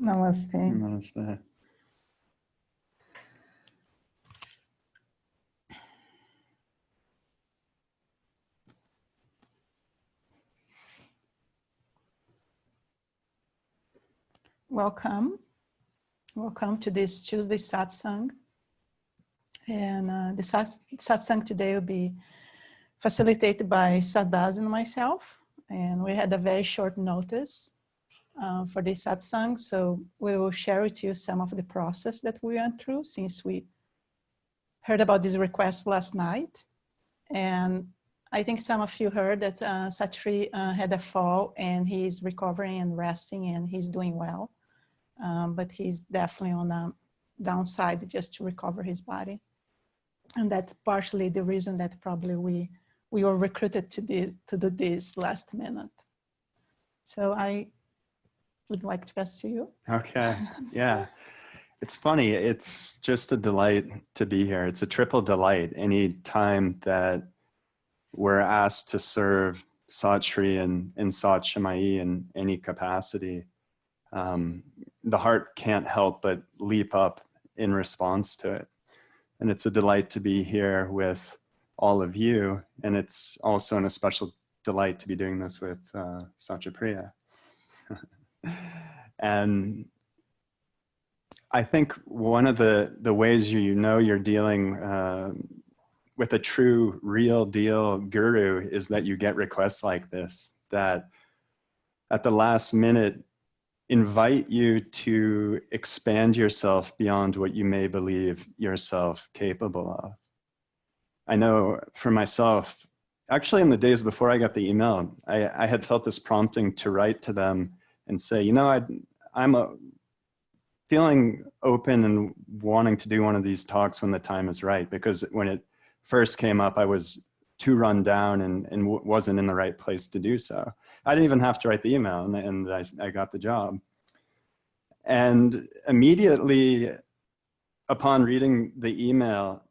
Namaste. Namaste. Welcome. Welcome to this Tuesday Satsang. And the Satsang today will be facilitated by Sadhaz and myself. And we had a very short notice for this Satsang. So we will share with you some of the process that we went through since we heard about this request last night. And I think some of you heard that Satyapriya had a fall and he's recovering and resting and he's doing well. But he's definitely on a downside just to recover his body. And that's partially the reason that probably we were recruited to do this last minute. So I would like to pass to you. Okay, yeah. It's funny, it's just a delight to be here. It's a triple delight any time that we're asked to serve Sat Shree and Sat Shamayi in any capacity. The heart can't help but leap up in response to it. And it's a delight to be here with all of you. And it's also an especial delight to be doing this with Satyapriya. And I think one of the ways you know you're dealing with a true, real deal guru is that you get requests like this, that at the last minute invite you to expand yourself beyond what you may believe yourself capable of. I know for myself, actually in the days before I got the email, I had felt this prompting to write to them and say, you know, I'm feeling open and wanting to do one of these talks when the time is right, because when it first came up, I was too run down and wasn't in the right place to do so. I didn't even have to write the email, and I got the job. And immediately upon reading the email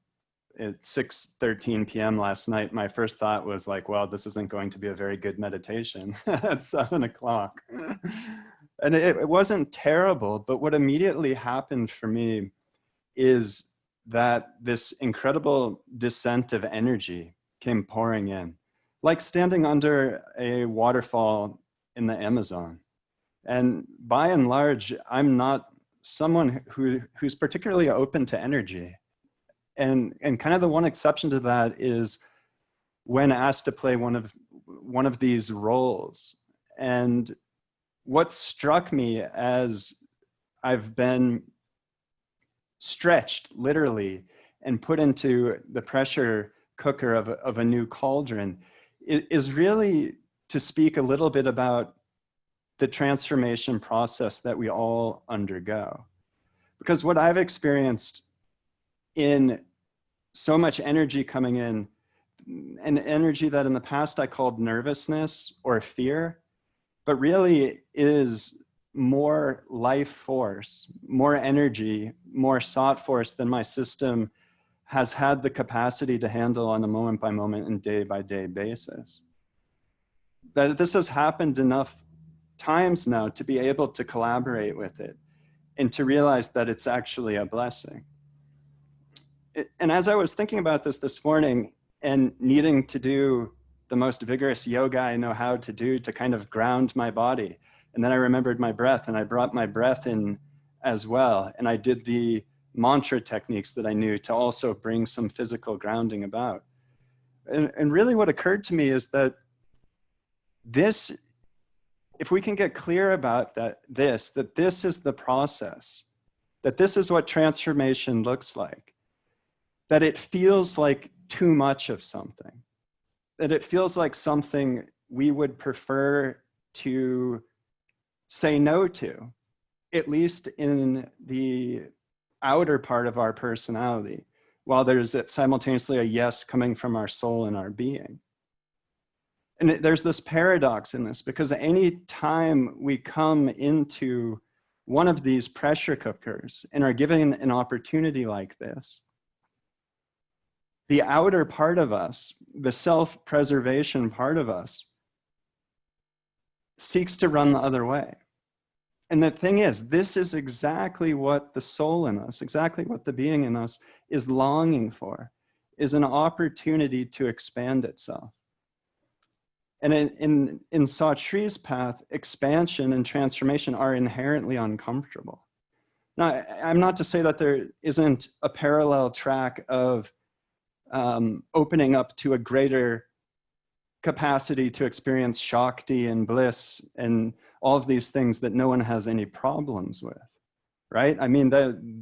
at 6:13 p.m. last night, my first thought was like, well, this isn't going to be a very good meditation at 7 o'clock. And it wasn't terrible, but what immediately happened for me is that this incredible descent of energy came pouring in, like standing under a waterfall in the Amazon. And by and large, I'm not someone who's particularly open to energy. And kind of the one exception to that is when asked to play one of these roles. And what struck me as I've been stretched literally and put into the pressure cooker of a new cauldron is really to speak a little bit about the transformation process that we all undergo. Because what I've experienced in so much energy coming in, an energy that in the past I called nervousness or fear, but really is more life force, more energy, more sought force than my system has had the capacity to handle on a moment by moment and day by day basis. That this has happened enough times now to be able to collaborate with it and to realize that it's actually a blessing. And as I was thinking about this morning and needing to do the most vigorous yoga I know how to do to kind of ground my body, and then I remembered my breath and I brought my breath in as well. And I did the mantra techniques that I knew to also bring some physical grounding about. And really what occurred to me is that this, if we can get clear about that this is the process, that this is what transformation looks like, that it feels like too much of something, that it feels like something we would prefer to say no to, at least in the outer part of our personality, while there's simultaneously a yes coming from our soul and our being. And there's this paradox in this, because any time we come into one of these pressure cookers and are given an opportunity like this, the outer part of us, the self-preservation part of us, seeks to run the other way. And the thing is, this is exactly what the soul in us, exactly what the being in us is longing for, is an opportunity to expand itself. And in Satsang's path, expansion and transformation are inherently uncomfortable. Now, I'm not to say that there isn't a parallel track of opening up to a greater capacity to experience Shakti and bliss and all of these things that no one has any problems with, right? I mean,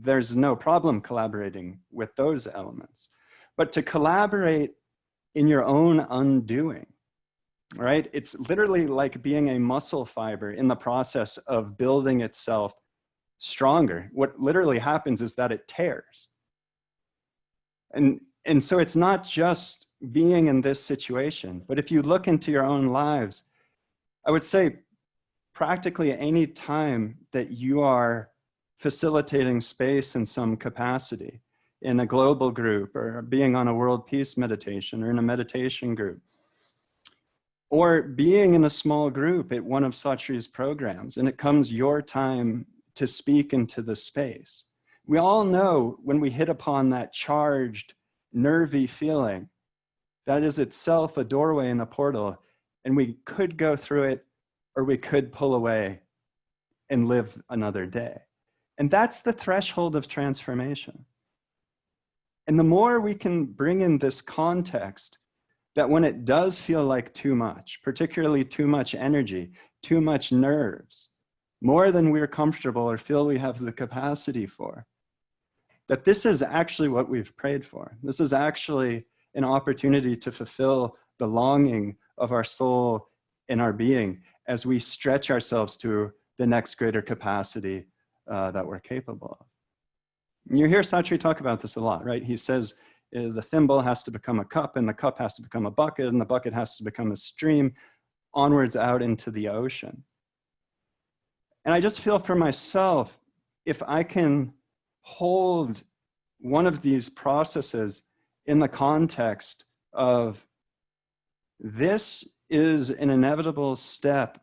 there's no problem collaborating with those elements. But to collaborate in your own undoing, right? It's literally like being a muscle fiber in the process of building itself stronger. What literally happens is that it tears. And so it's not just being in this situation, but if you look into your own lives, I would say practically any time that you are facilitating space in some capacity, in a global group, or being on a world peace meditation, or in a meditation group, or being in a small group at one of Satsang's programs, and it comes your time to speak into the space. We all know when we hit upon that charged, nervy feeling, that is itself a doorway and a portal, and we could go through it, or we could pull away and live another day. And that's the threshold of transformation. And the more we can bring in this context, that when it does feel like too much, particularly too much energy, too much nerves, more than we're comfortable or feel we have the capacity for, that this is actually what we've prayed for. This is actually an opportunity to fulfill the longing of our soul and our being as we stretch ourselves to the next greater capacity that we're capable of. And you hear Satri talk about this a lot, right? He says the thimble has to become a cup, and the cup has to become a bucket, and the bucket has to become a stream onwards out into the ocean. And I just feel for myself, if I can hold one of these processes in the context of this is an inevitable step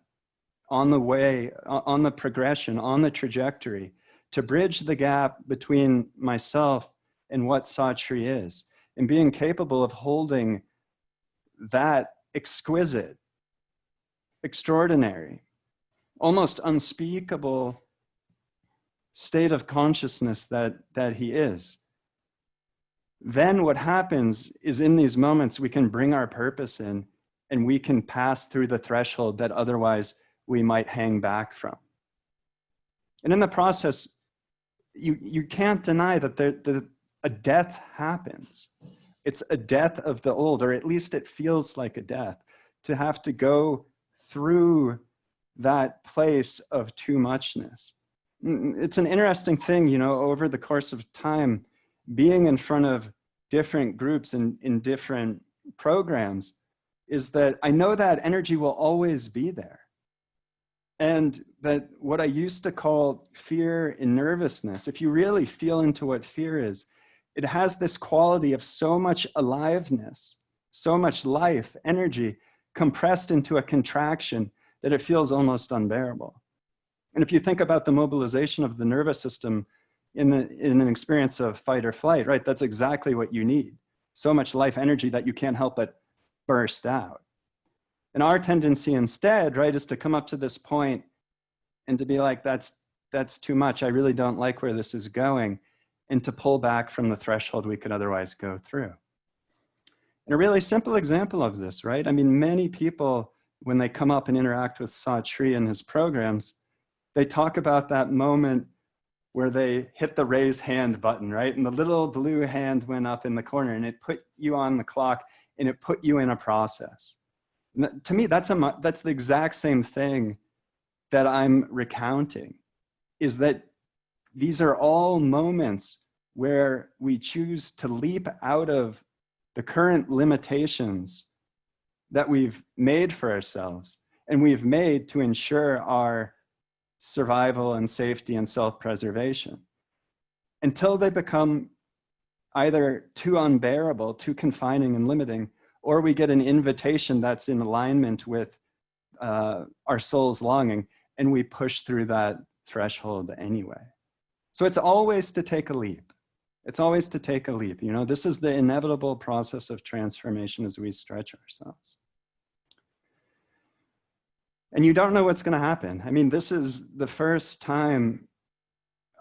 on the way, on the progression, on the trajectory to bridge the gap between myself and what Satri is, and being capable of holding that exquisite, extraordinary, almost unspeakable state of consciousness that he is. Then what happens is in these moments, we can bring our purpose in, and we can pass through the threshold that otherwise we might hang back from. And in the process, you can't deny that a death happens. It's a death of the old, or at least it feels like a death, to have to go through that place of too muchness. It's an interesting thing, you know, over the course of time, being in front of different groups and in different programs, is that I know that energy will always be there. And that what I used to call fear and nervousness, if you really feel into what fear is, it has this quality of so much aliveness, so much life, energy, compressed into a contraction that it feels almost unbearable. And if you think about the mobilization of the nervous system in an experience of fight or flight, right, that's exactly what you need. So much life energy that you can't help but burst out. And our tendency instead, right, is to come up to this point and to be like, that's too much. I really don't like where this is going, and to pull back from the threshold we could otherwise go through. And a really simple example of this, right? I mean, many people, when they come up and interact with Shree and his programs, they talk about that moment where they hit the raise hand button, right? And the little blue hand went up in the corner, and it put you on the clock, and it put you in a process. And to me, that's the exact same thing that I'm recounting, is that these are all moments where we choose to leap out of the current limitations that we've made for ourselves, and we've made to ensure our survival and safety and self-preservation, until they become either too unbearable, too confining and limiting, or we get an invitation that's in alignment with our soul's longing, and we push through that threshold anyway. So it's always to take a leap. It's always to take a leap. You know, this is the inevitable process of transformation as we stretch ourselves. And you don't know what's going to happen. I mean, this is the first time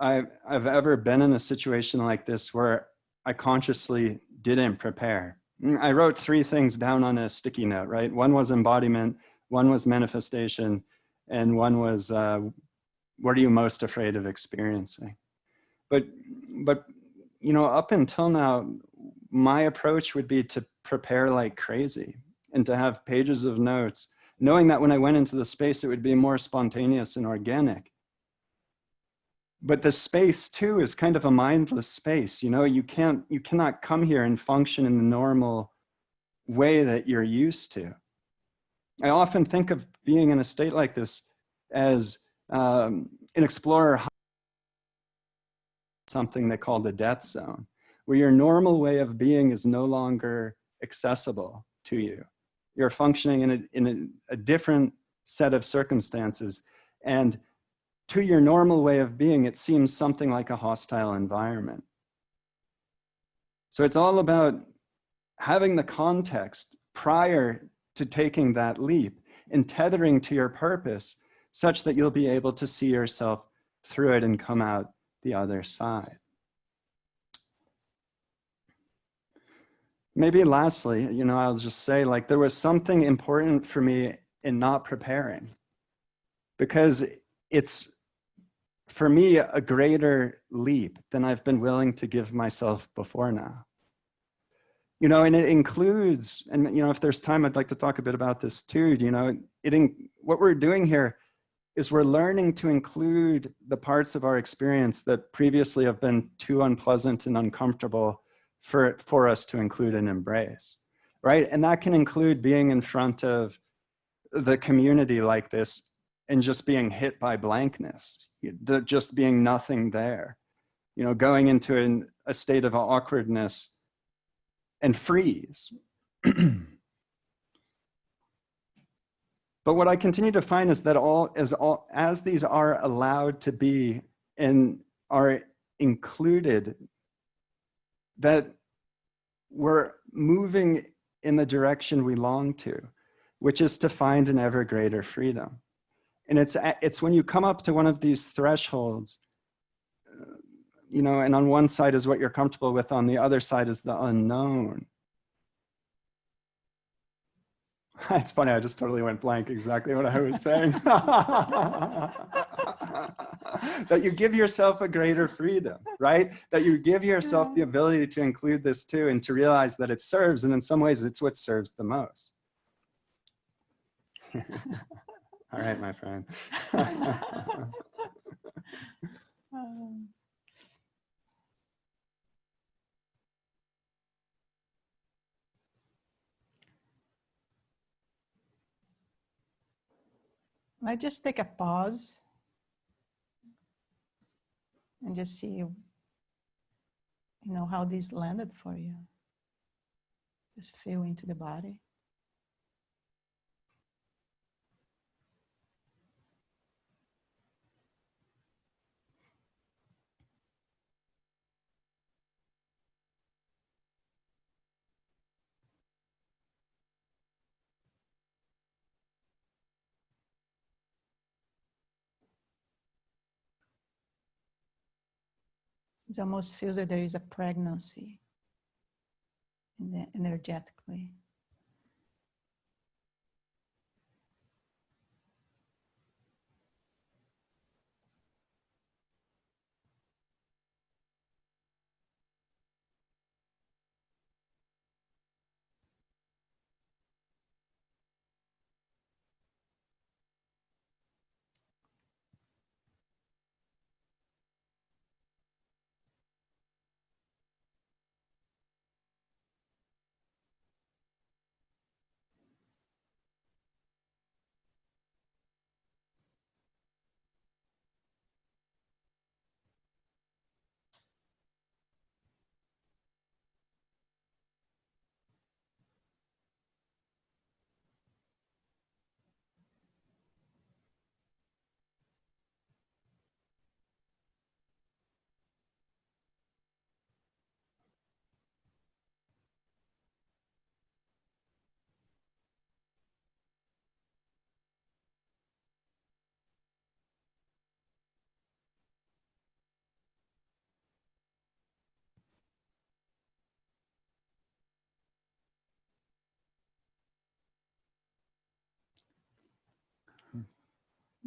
I've ever been in a situation like this where I consciously didn't prepare. I wrote 3 things down on a sticky note, right? One was embodiment, one was manifestation, and one was what are you most afraid of experiencing? But you know, up until now, my approach would be to prepare like crazy and to have pages of notes, knowing that when I went into the space, it would be more spontaneous and organic. But the space too is kind of a mindless space. You know, you cannot come here and function in the normal way that you're used to. I often think of being in a state like this as an explorer, something they call the death zone, where your normal way of being is no longer accessible to you. You're functioning in a different set of circumstances. And to your normal way of being, it seems something like a hostile environment. So it's all about having the context prior to taking that leap and tethering to your purpose such that you'll be able to see yourself through it and come out the other side. Maybe lastly, you know, I'll just say, like, there was something important for me in not preparing, because it's, for me, a greater leap than I've been willing to give myself before now. You know, and it includes, and you know, if there's time, I'd like to talk a bit about this too. You know, what we're doing here is we're learning to include the parts of our experience that previously have been too unpleasant and uncomfortable for us to include and embrace, right? And that can include being in front of the community like this and just being hit by blankness, just being nothing there, you know, going into a state of awkwardness and freeze. But what I continue to find is that as these are allowed to be and are included, that we're moving in the direction we long to, which is to find an ever greater freedom. And it's when you come up to one of these thresholds, you know, and on one side is what you're comfortable with, on the other side is the unknown. It's funny, I just totally went blank exactly what I was saying. That you give yourself a greater freedom, right? That you give yourself the ability to include this too, and to realize that it serves, and in some ways it's what serves the most. All right, my friend. I just take a pause and just see, you know, how this landed for you. Just feel into the body. It almost feels that there is a pregnancy energetically.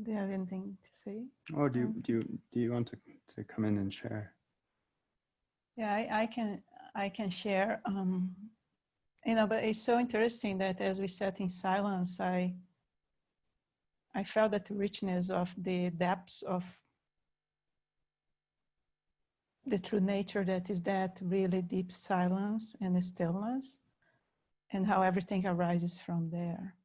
Do you have anything to say? Oh, do you want to come in and share? Yeah, I can share. You know, but it's so interesting that as we sat in silence, I felt that richness of the depths of the true nature that is that really deep silence and stillness, and how everything arises from there.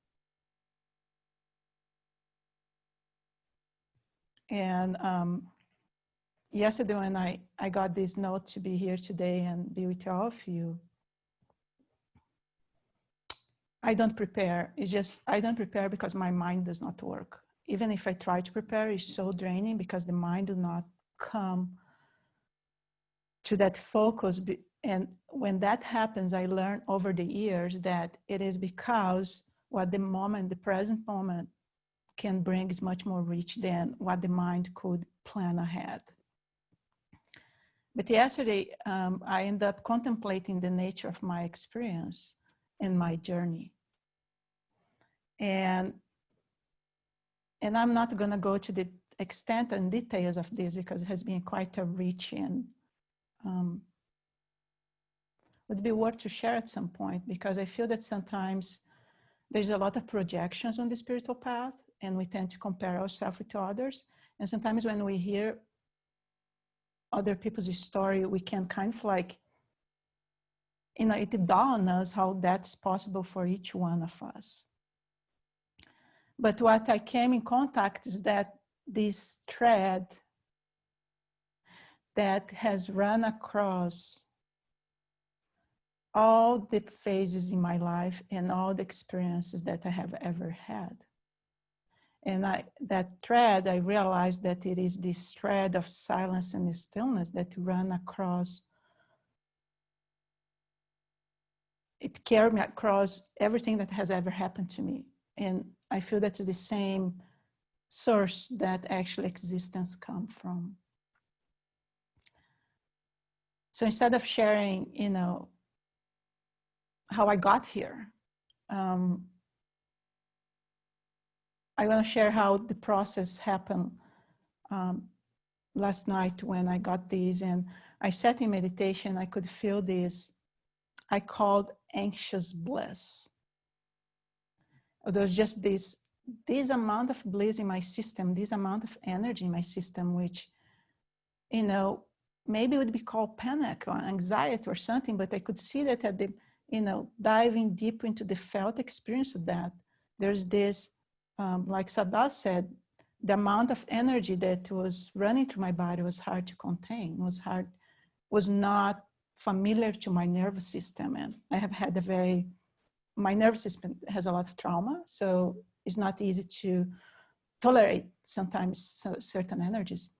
And yesterday when I got this note to be here today and be with all of you, I don't prepare. It's just, I don't prepare because my mind does not work. Even if I try to prepare, it's so draining because the mind do not come to that focus. And when that happens, I learn over the years that it is because what the moment, the present moment can bring is much more rich than what the mind could plan ahead. But yesterday, I ended up contemplating the nature of my experience and my journey. And I'm not going to go to the extent and details of this because it has been quite a rich and would be worth to share at some point, because I feel that sometimes there's a lot of projections on the spiritual path and we tend to compare ourselves with others. And sometimes when we hear other people's story, we can kind of like, you know, it dawns on us how that's possible for each one of us. But what I came in contact is that this thread that has run across all the phases in my life and all the experiences that I have ever had. And that thread, I realized that it is this thread of silence and stillness that run across, it carried me across everything that has ever happened to me. And I feel that's the same source that actually existence comes from. So instead of sharing, you know, how I got here, I want to share how the process happened last night when I got these, and I sat in meditation. I could feel this, I called anxious bliss. There's just this amount of bliss in my system, this amount of energy in my system, which, you know, maybe would be called panic or anxiety or something, but I could see that at the, you know, diving deep into the felt experience of that, there's this, like Sada said, the amount of energy that was running through my body was hard to contain, was not familiar to my nervous system. And I have had my nervous system has a lot of trauma, so it's not easy to tolerate sometimes certain energies.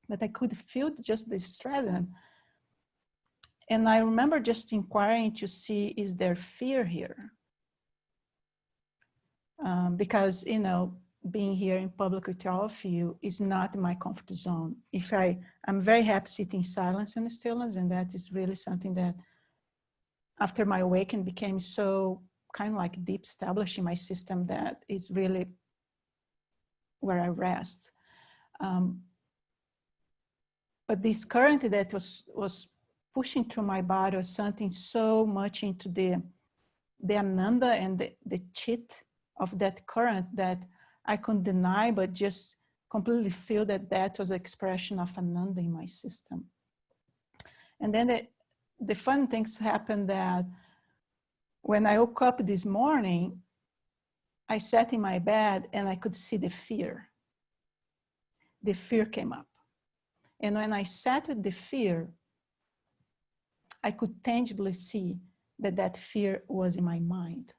But I could feel just this thread. And I remember just inquiring to see, is there fear here? Because, you know, being here in public with all of you is not my comfort zone. I'm very happy sitting in silence and stillness, and that is really something that after my awakening became so kind of like deep established in my system that is really where I rest. But this current that was pushing through my body was something so much into the ananda and the chit of that current that I couldn't deny, but just completely feel that was an expression of ananda in my system. And then the fun things happened that when I woke up this morning, I sat in my bed and I could see the fear. The fear came up. And when I sat with the fear, I could tangibly see that fear was in my mind.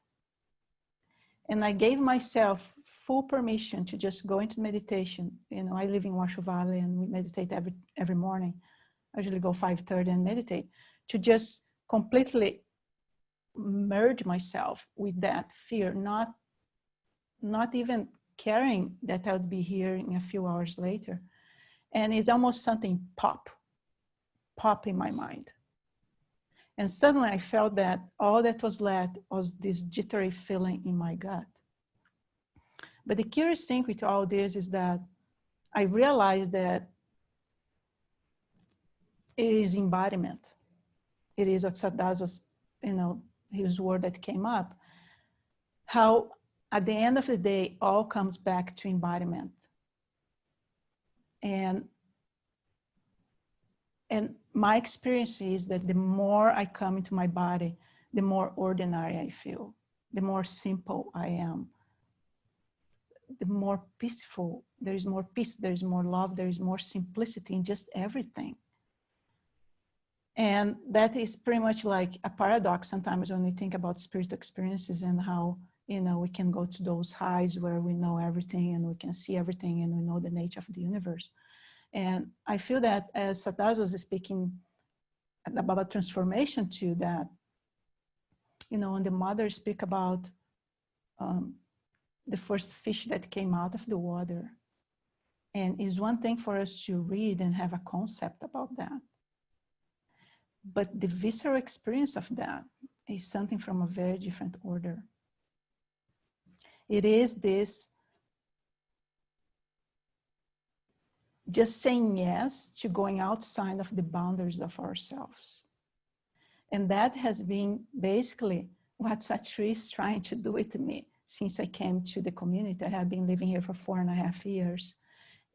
And I gave myself full permission to just go into meditation. You know, I live in Washoe Valley and we meditate every morning. I usually go 5:30 and meditate, to just completely merge myself with that fear, not even caring that I would be here in a few hours later. And it's almost something pop in my mind. And suddenly I felt that all that was left was this jittery feeling in my gut. But the curious thing with all this is that I realized that it is embodiment. It is what Sadas was, his word that came up. How at the end of the day, all comes back to embodiment. And my experience is that the more I come into my body, the more ordinary I feel, the more simple I am, the more peaceful. There is more peace, there is more love, there is more simplicity in just everything. And that is pretty much like a paradox sometimes when we think about spiritual experiences and how, we can go to those highs where we know everything and we can see everything and we know the nature of the universe. And I feel that as Sadas was speaking about transformation too, that, when the mother speak about the first fish that came out of the water. And it's one thing for us to read and have a concept about that. But the visceral experience of that is something from a very different order. It is this just saying yes to going outside of the boundaries of ourselves. And that has been basically what Satyapriya is trying to do with me since I came to the community. I have been living here for 4.5 years.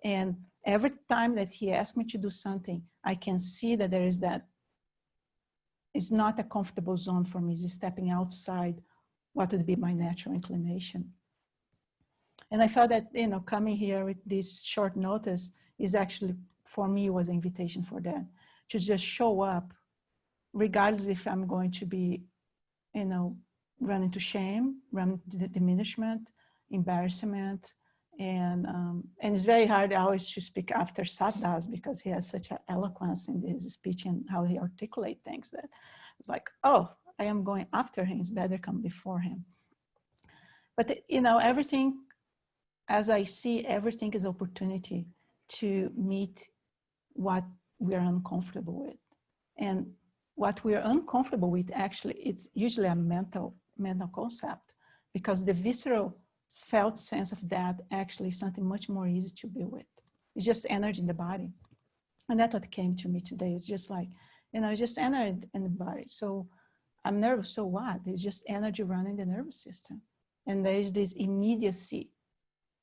And every time that he asks me to do something, I can see that there is that it's not a comfortable zone for me. It's stepping outside what would be my natural inclination. And I felt that, coming here with this short notice is actually, for me, was an invitation for that, to just show up, regardless if I'm going to be, run into shame, run into diminishment, embarrassment. And it's very hard always to speak after Sat does, because he has such an eloquence in his speech and how he articulates things that it's like, oh, I am going after him. It's better come before him. But, everything, as I see, everything is opportunity to meet what we are uncomfortable with. And what we are uncomfortable with, actually, it's usually a mental concept, because the visceral felt sense of that actually is something much more easy to be with. It's just energy in the body. And that's what came to me today. It's just like, it's just energy in the body. So I'm nervous, so what? It's just energy running the nervous system. And there is this immediacy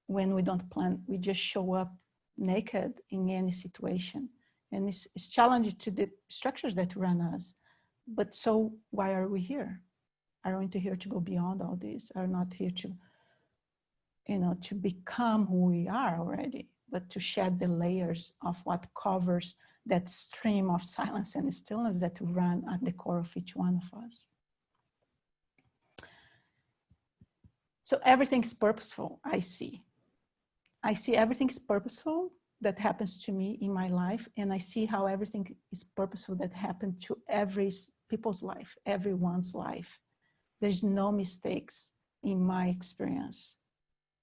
when we don't plan. We just show up naked in any situation. And it's challenging to the structures that run us. But so why are we here? Are we here to go beyond all this? Are not here to, to become who we are already, but to shed the layers of what covers that stream of silence and stillness that run at the core of each one of us. So everything is purposeful, I see. I see everything is purposeful that happens to me in my life, and I see how everything is purposeful that happened to every people's life, everyone's life. There's no mistakes in my experience.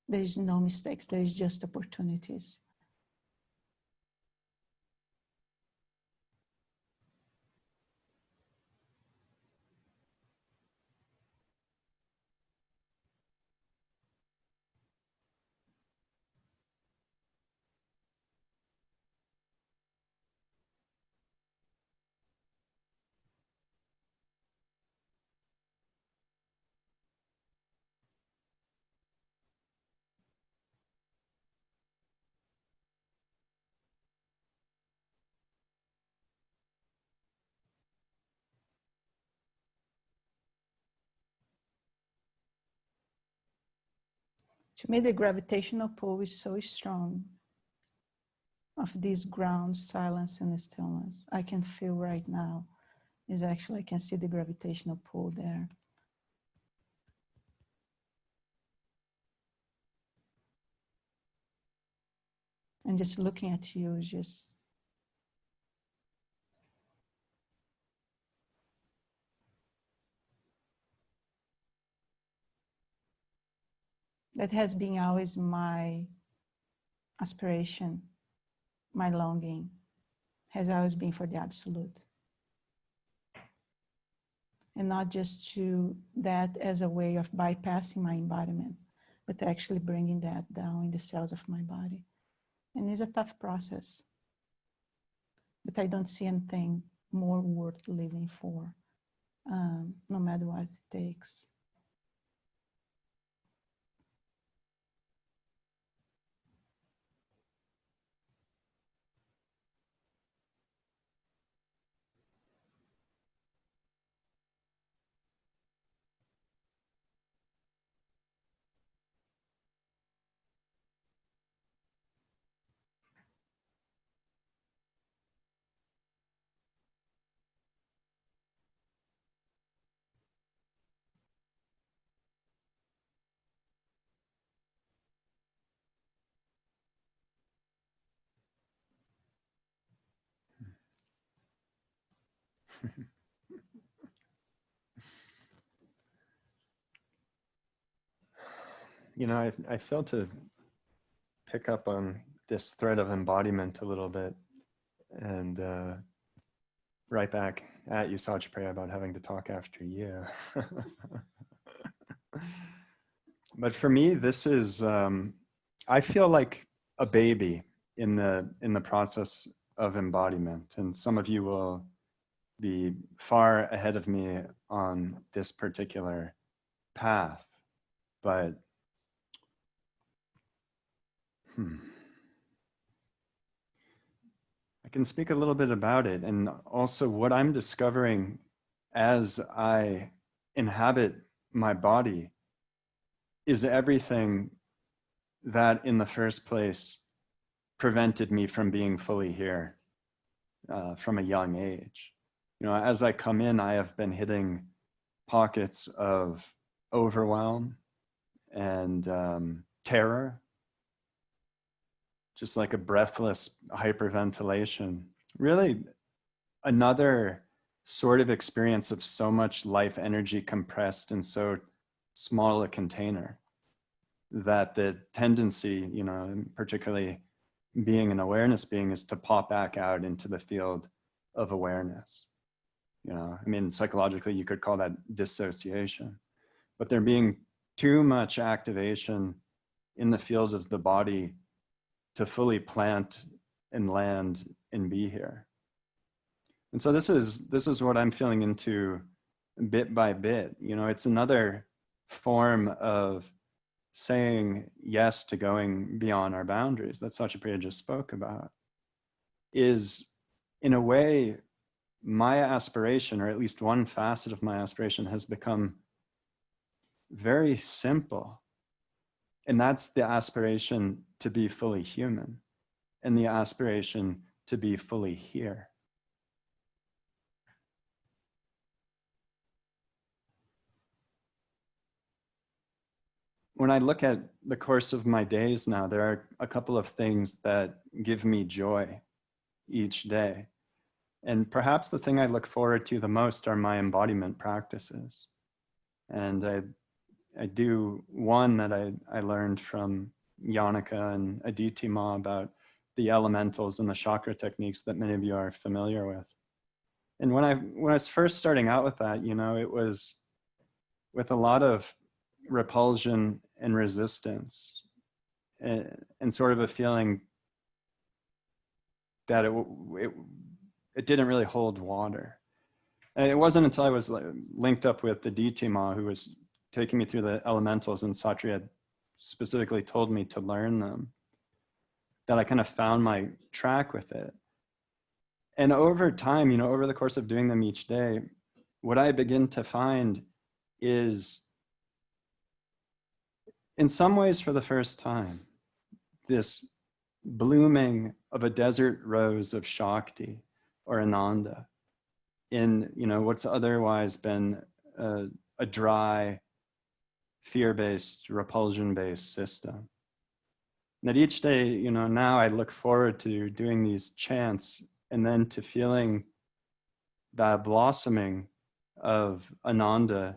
There's no mistakes, there's just opportunities. To me, the gravitational pull is so strong of this ground, silence, and stillness. I can feel right now is actually, I can see the gravitational pull there. And just looking at you is just, that has been always my aspiration, my longing, has always been for the absolute. And not just to that as a way of bypassing my embodiment, but actually bringing that down in the cells of my body. And it's a tough process, but I don't see anything more worth living for, no matter what it takes. You know, I feel to pick up on this thread of embodiment a little bit, and right back at you, Satyapriya, about having to talk after you. But for me, this is, I feel like a baby in the process of embodiment, and some of you will be far ahead of me on this particular path, but I can speak a little bit about it, and also what I'm discovering as I inhabit my body is everything that in the first place prevented me from being fully here from a young age. You know, as I come in, I have been hitting pockets of overwhelm and terror, just like a breathless hyperventilation. Really another sort of experience of so much life energy compressed in so small a container that the tendency, you know, particularly being an awareness being, is to pop back out into the field of awareness. You know, I mean, psychologically, you could call that dissociation, but there being too much activation in the field of the body to fully plant and land and be here. And so this is what I'm feeling into bit by bit. You know, it's another form of saying yes to going beyond our boundaries that Satyapriya just spoke about. Is in a way my aspiration, or at least one facet of my aspiration, has become very simple. And that's the aspiration to be fully human and the aspiration to be fully here. When I look at the course of my days now, there are a couple of things that give me joy each day. And perhaps the thing I look forward to the most are my embodiment practices. And I do one that I learned from Yannicka and Aditi Ma about the elementals and the chakra techniques that many of you are familiar with. And when I was first starting out with that, you know, it was with a lot of repulsion and resistance, and sort of a feeling that it didn't really hold water. And it wasn't until I was linked up with the Aditi Ma, who was taking me through the elementals, and Satya had specifically told me to learn them, that I kind of found my track with it. And over time, you know, over the course of doing them each day, what I begin to find is, in some ways for the first time, this blooming of a desert rose of Shakti or Ananda in, you know, what's otherwise been a dry, fear-based, repulsion-based system. And that each day, you know, now I look forward to doing these chants and then to feeling that blossoming of Ananda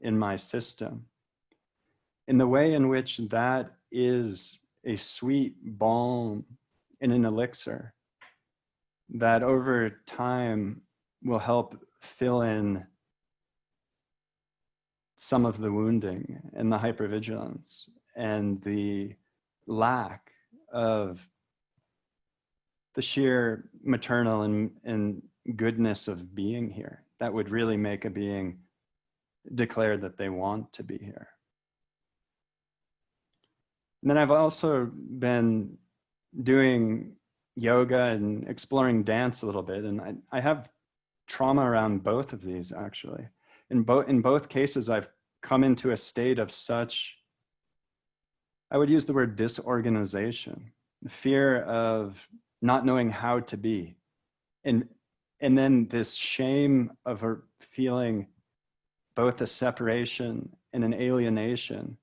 in my system, in the way in which that is a sweet balm and an elixir that over time will help fill in some of the wounding and the hypervigilance and the lack of the sheer maternal and goodness of being here that would really make a being declare that they want to be here. And then I've also been doing yoga and exploring dance a little bit, and I have trauma around both of these, actually. In both cases, I've come into a state of such, I would use the word disorganization, the fear of not knowing how to be. And then this shame of feeling both a separation and an alienation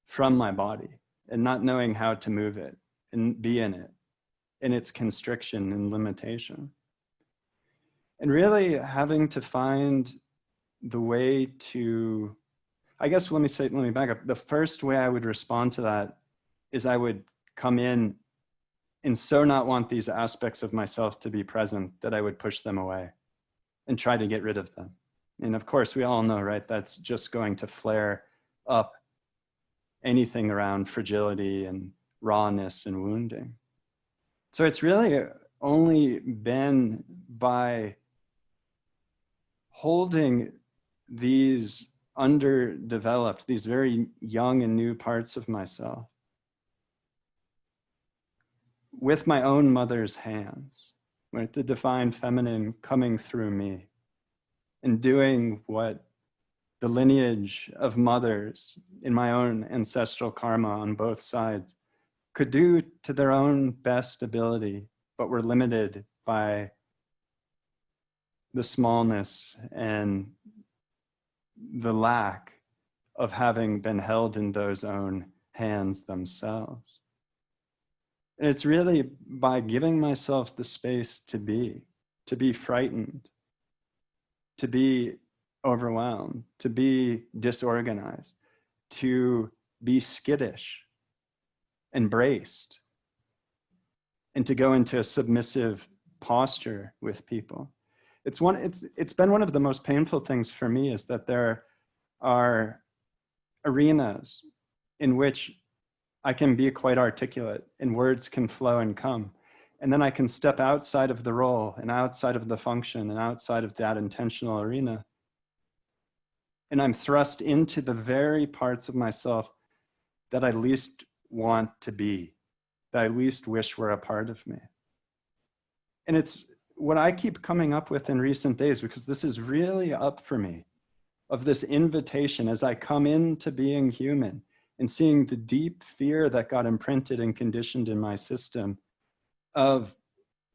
from my body, and not knowing how to move it and be in it, in its constriction and limitation. And really having to find the way to, I guess, let me back up. The first way I would respond to that is I would come in and so not want these aspects of myself to be present that I would push them away and try to get rid of them. And of course, we all know, right, that's just going to flare up anything around fragility and rawness and wounding. So it's really only been by holding these underdeveloped, these very young and new parts of myself with my own mother's hands, right? The divine feminine coming through me and doing what the lineage of mothers in my own ancestral karma on both sides could do to their own best ability, but were limited by the smallness and the lack of having been held in those own hands themselves. And it's really by giving myself the space to be frightened, to be overwhelmed, to be disorganized, to be skittish and braced, and to go into a submissive posture with people. It's been one of the most painful things for me, is that there are arenas in which I can be quite articulate and words can flow and come. And then I can step outside of the role and outside of the function and outside of that intentional arena. And I'm thrust into the very parts of myself that I least want to be, that I least wish were a part of me. And it's what I keep coming up with in recent days, because this is really up for me, of this invitation as I come into being human and seeing the deep fear that got imprinted and conditioned in my system of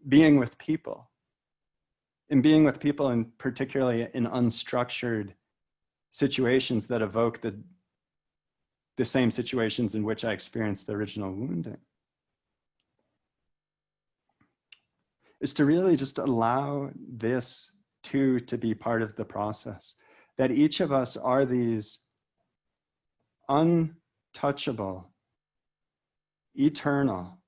being with people, and being with people, and particularly in unstructured situations that evoke the same situations in which I experienced the original wounding, is to really just allow this to be part of the process, that each of us are these untouchable, eternal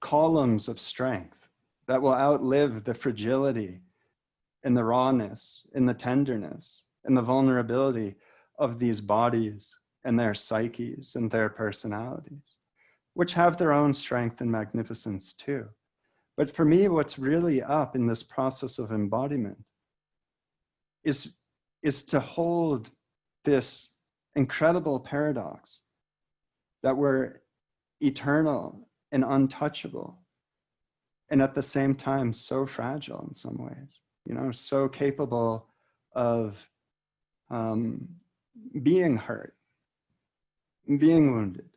columns of strength that will outlive the fragility and the rawness and the tenderness and the vulnerability of these bodies and their psyches and their personalities, which have their own strength and magnificence too. But for me, what's really up in this process of embodiment is to hold this incredible paradox that we're eternal and untouchable, and at the same time so fragile in some ways, so capable of being hurt, being wounded.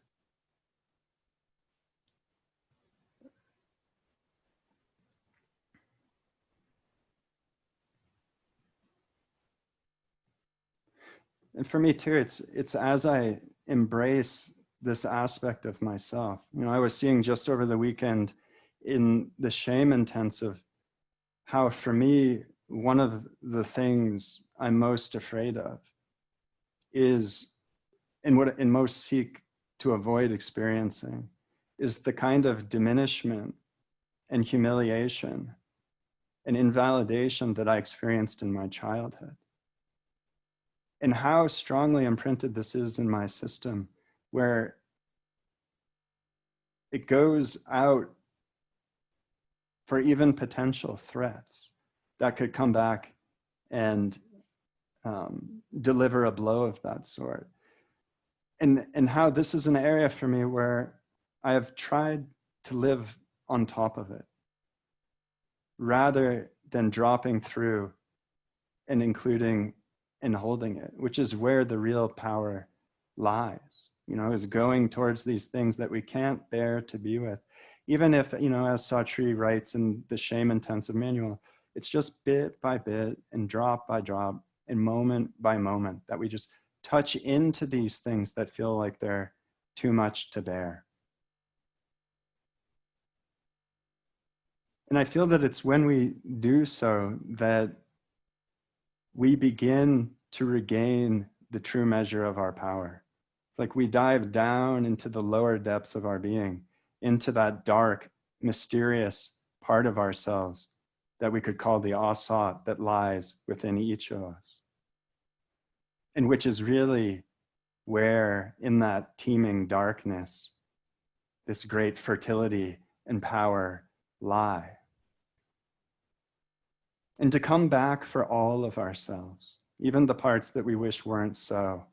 And for me too, it's as I embrace this aspect of myself. I was seeing just over the weekend in the shame intensive how, for me, one of the things I'm most afraid of is, and what I most seek to avoid experiencing, is the kind of diminishment and humiliation and invalidation that I experienced in my childhood. and how strongly imprinted this is in my system, where it goes out for even potential threats that could come back and deliver a blow of that sort. And how this is an area for me where I have tried to live on top of it, rather than dropping through and including and holding it, which is where the real power lies, is going towards these things that we can't bear to be with. Even if, as Shree writes in the Shame Intensive Manual, it's just bit by bit and drop by drop and moment by moment that we just touch into these things that feel like they're too much to bear. And I feel that it's when we do so that we begin to regain the true measure of our power. It's like we dive down into the lower depths of our being, into that dark, mysterious part of ourselves that we could call the asat that lies within each of us. And which is really where, in that teeming darkness, this great fertility and power lie. And to come back for all of ourselves, even the parts that we wish weren't so,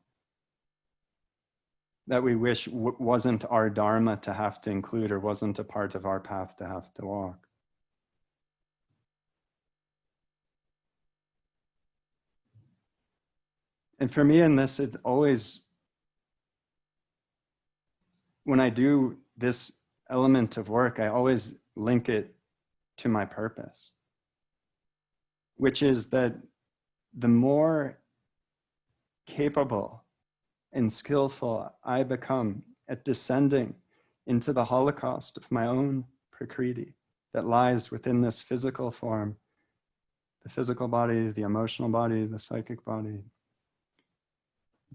that we wish wasn't our Dharma to have to include or wasn't a part of our path to have to walk. And for me in this, it's always, when I do this element of work, I always link it to my purpose, which is that the more capable and skillful I become at descending into the holocaust of my own prakriti that lies within this physical form, the physical body, the emotional body, the psychic body,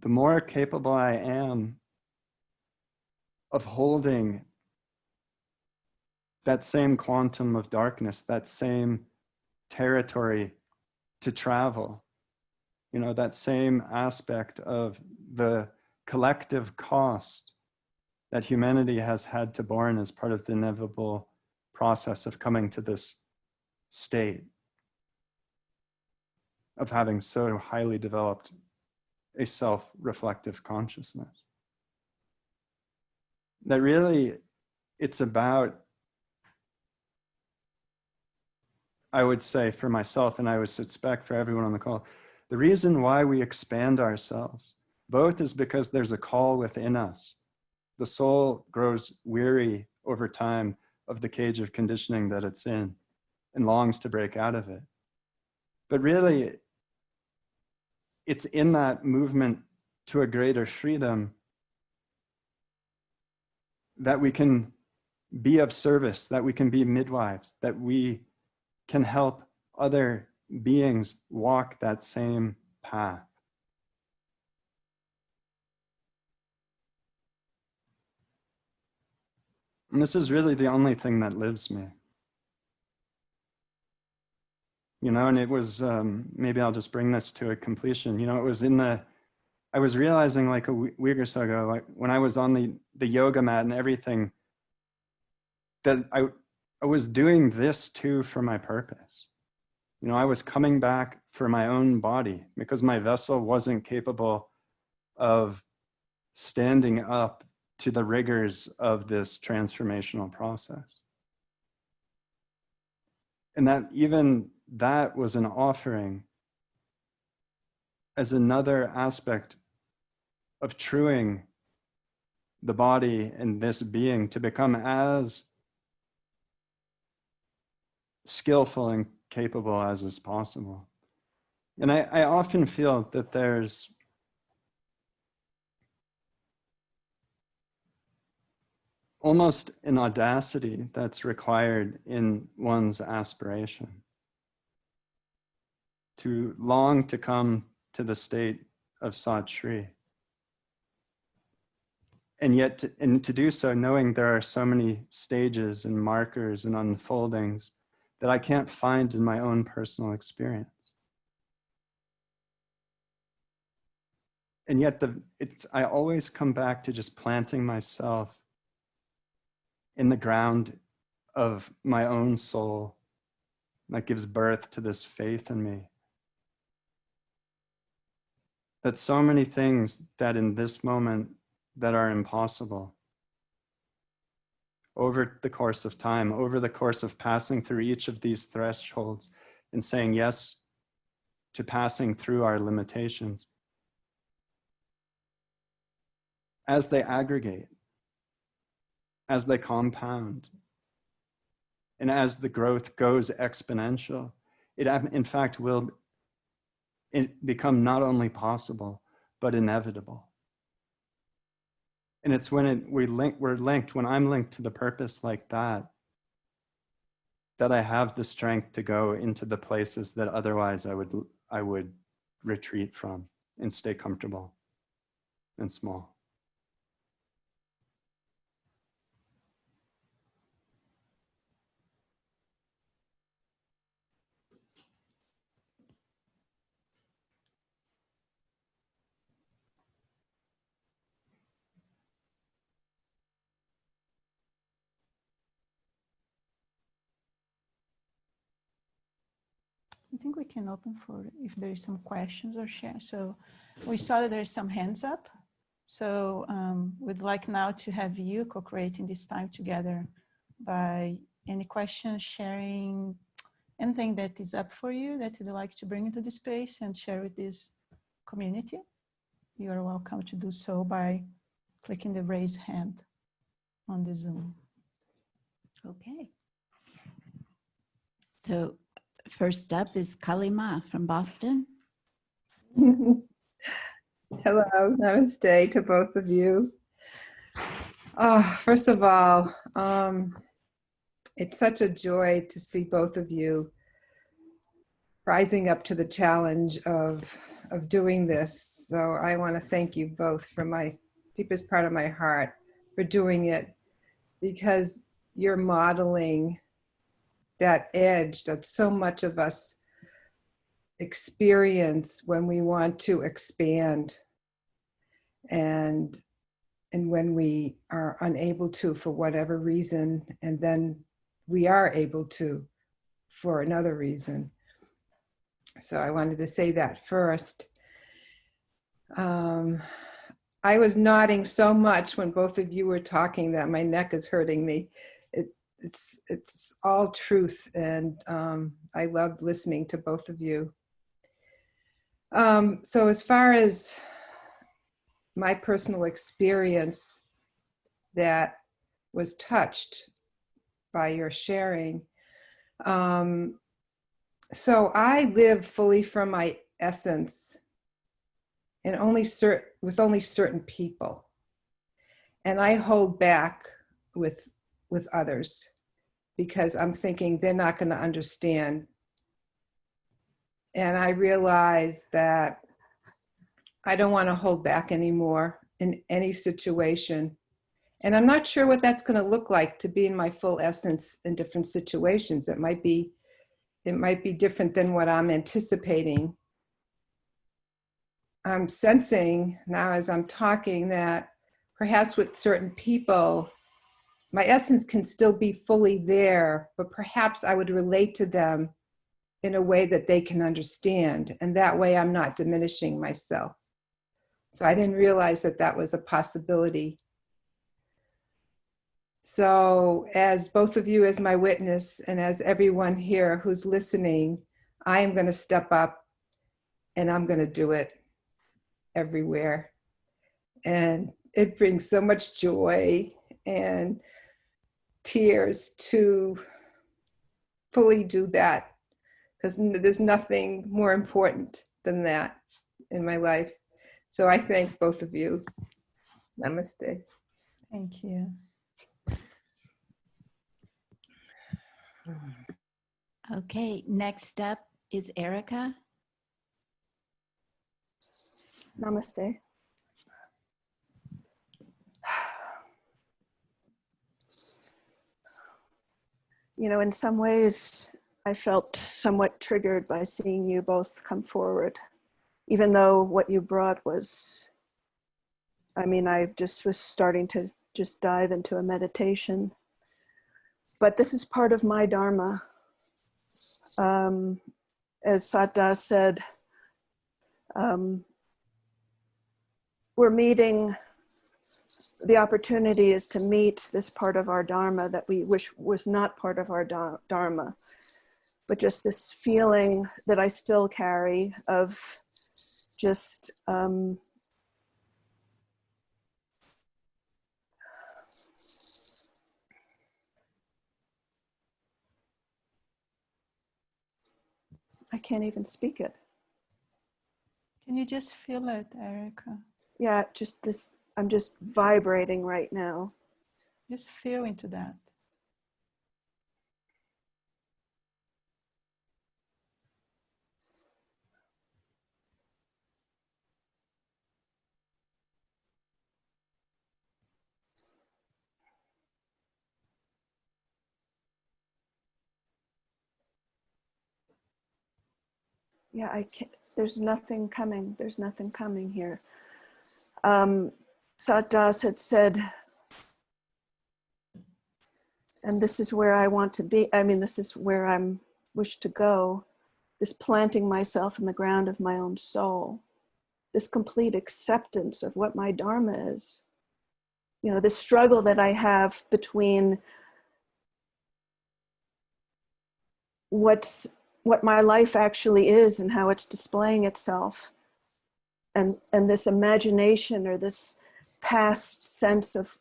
the more capable I am of holding that same quantum of darkness, that same territory to travel, that same aspect of the collective cost that humanity has had to borne as part of the inevitable process of coming to this state of having so highly developed a self-reflective consciousness. That really, it's about, I would say for myself, and I would suspect for everyone on the call, the reason why we expand ourselves, both is because there's a call within us. The soul grows weary over time of the cage of conditioning that it's in and longs to break out of it. But really, it's in that movement to a greater freedom that we can be of service, that we can be midwives, that we can help other beings walk that same path. And this is really the only thing that lives me. And it was, maybe I'll just bring this to a completion. It was I was realizing like a week or so ago, like when I was on the yoga mat and everything, that I was doing this too for my purpose. I was coming back for my own body because my vessel wasn't capable of standing up to the rigors of this transformational process. And that even that was an offering as another aspect of truing the body and this being to become as skillful and capable as is possible. And I often feel that there's almost an audacity that's required in one's aspiration to long to come to the state of Sat Shree. And yet, to do so, knowing there are so many stages and markers and unfoldings that I can't find in my own personal experience. And yet I always come back to just planting myself in the ground of my own soul that gives birth to this faith in me. That so many things that in this moment that are impossible, over the course of time, over the course of passing through each of these thresholds and saying yes to passing through our limitations, as they aggregate, as they compound, and as the growth goes exponential, it in fact will become not only possible, but inevitable. And it's when we're linked, when I'm linked to the purpose like that, that I have the strength to go into the places that otherwise I would retreat from and stay comfortable and small. I think we can open for if there is some questions or share. So we saw that there's some hands up. So we'd like now to have you co-creating this time together by any questions, sharing anything that is up for you that you'd like to bring into the space and share with this community. You are welcome to do so by clicking the raise hand on the Zoom. Okay. So first up is Kalima from Boston. Hello, namaste to both of you. First of all, it's such a joy to see both of you rising up to the challenge of doing this. So I want to thank you both from my deepest part of my heart for doing it, because you're modeling that edge that so much of us experience when we want to expand and when we are unable to for whatever reason, and then we are able to for another reason. So I wanted to say that first. I was nodding so much when both of you were talking that my neck is hurting me. It's all truth, and I loved listening to both of you. So as far as my personal experience that was touched by your sharing, so I live fully from my essence and with only certain people, and I hold back with others because I'm thinking they're not going to understand. And I realize that I don't want to hold back anymore in any situation. And I'm not sure what that's going to look like to be in my full essence in different situations. It might be different than what I'm anticipating. I'm sensing now as I'm talking that perhaps with certain people, my essence can still be fully there, but perhaps I would relate to them in a way that they can understand. And that way I'm not diminishing myself. So I didn't realize that that was a possibility. So as both of you as my witness, and as everyone here who's listening, I am going to step up and I'm going to do it everywhere. And it brings so much joy and tears to fully do that, because there's nothing more important than that in my life. So I thank both of you. Namaste. Thank you. Okay, next up is Erika. Namaste. You know, in some ways, I felt somewhat triggered by seeing you both come forward, even though what you brought was I mean, I just was starting to just dive into a meditation. But this is part of my Dharma. As Satda said, we're meeting, the opportunity is to meet this part of our Dharma that we wish was not part of our Dharma, but just this feeling that I still carry of just I can't even speak it. Can you just feel it, Erika? Yeah, just this, I'm just vibrating right now. Just feel into that. Yeah, I can't, there's nothing coming. There's nothing coming here. Satdas had said, and this is where I want to be. I mean, this is where I'm wish to go. This planting myself in the ground of my own soul. This complete acceptance of what my Dharma is. You know, this struggle that I have between what my life actually is and how it's displaying itself. And this imagination or this past sense of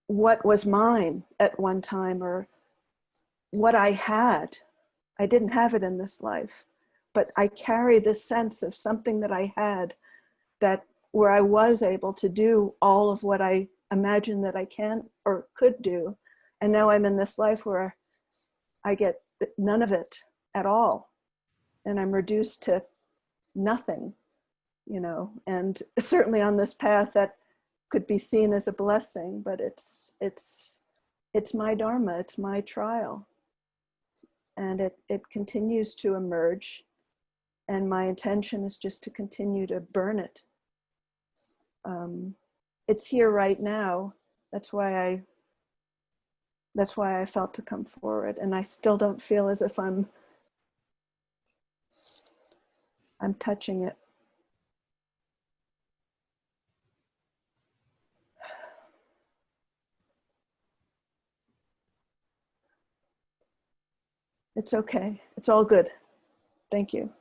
what was mine at one time or what I had. I didn't have it in this life, but I carry this sense of something that I had, that where I was able to do all of what I imagined that I can or could do. And now I'm in this life where I get none of it at all. And I'm reduced to nothing, you know, and certainly on this path that could be seen as a blessing, but it's my Dharma, it's my trial. And it continues to emerge. And my intention is just to continue to burn it. It's here right now. That's why I felt to come forward. And I still don't feel as if I'm touching it. It's okay. It's all good. Thank you.